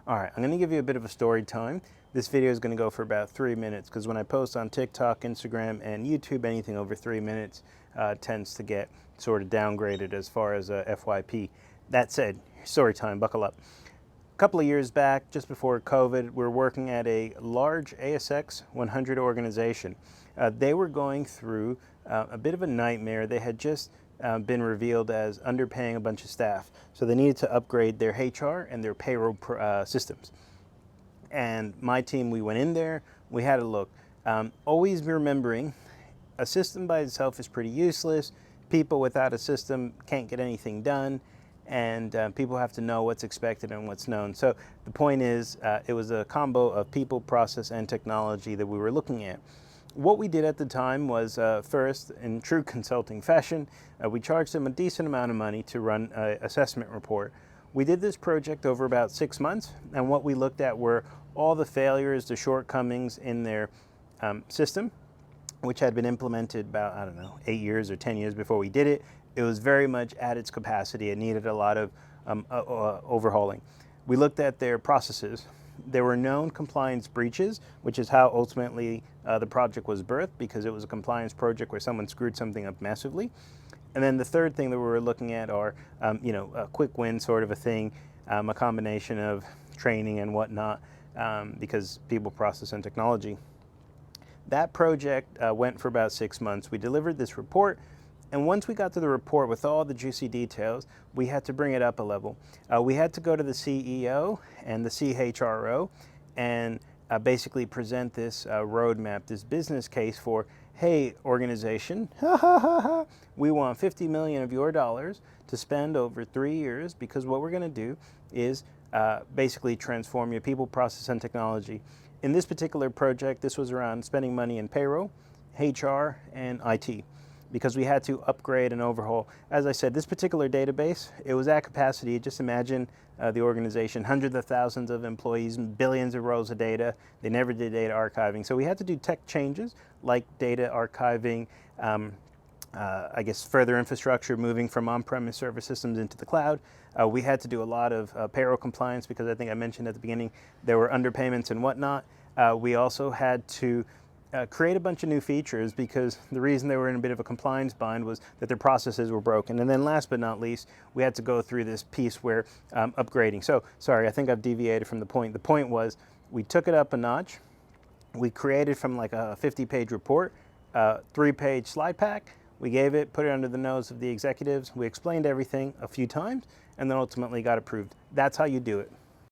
All right, I'm gonna give you a bit of a story time. This video is gonna go for about 3 minutes because when I post on TikTok, Instagram, and YouTube, anything over 3 minutes tends to get sort of downgraded as far as FYP. That said, story time, buckle up. A couple of years back, just before COVID, we were working at a large ASX 100 organization. They were going through a bit of a nightmare. They had just been revealed as underpaying a bunch of staff. So they needed to upgrade their HR and their payroll systems. And my team, we went in there, we had a look. Always remembering, a system by itself is pretty useless. People without a system can't get anything done, and people have to know what's expected and what's known. So the point is, it was a combo of people, process, and technology that we were looking at. What we did at the time was, first, in true consulting fashion, we charged them a decent amount of money to run an assessment report. We did this project over about 6 months, and what we looked at were all the failures, the shortcomings in their system, which had been implemented about, I don't know, 8 years or 10 years before we did it. It was very much at its capacity. It needed a lot of overhauling. We looked at their processes. There were known compliance breaches, which is how ultimately the project was birthed, because it was a compliance project where someone screwed something up massively. And then the third thing that we were looking at are, a quick win sort of a thing, a combination of training and whatnot, because people, process, and technology. That project went for about 6 months. We delivered this report. And once we got to the report with all the juicy details, we had to bring it up a level. We had to go to the CEO and the CHRO and basically present this roadmap, this business case for, hey, organization, we want 50 million of your dollars to spend over 3 years, because what we're going to do is basically transform your people, process, and technology. In this particular project, this was around spending money in payroll, HR, and IT, because we had to upgrade and overhaul. As I said, this particular database, it was at capacity. Just imagine the organization, hundreds of thousands of employees, billions of rows of data. They never did data archiving. So we had to do tech changes like data archiving, I guess further infrastructure, moving from on-premise server systems into the cloud. We had to do a lot of payroll compliance, because I think I mentioned at the beginning there were underpayments and whatnot. We also had to create a bunch of new features, because the reason they were in a bit of a compliance bind was that their processes were broken. And then last but not least, we had to go through this piece where upgrading. So sorry, I think I've deviated from the point. The point was, we took it up a notch. We created from like a 50-page report, 3-page slide pack. We gave it, put it under the nose of the executives. We explained everything a few times, and then ultimately got approved. That's how you do it.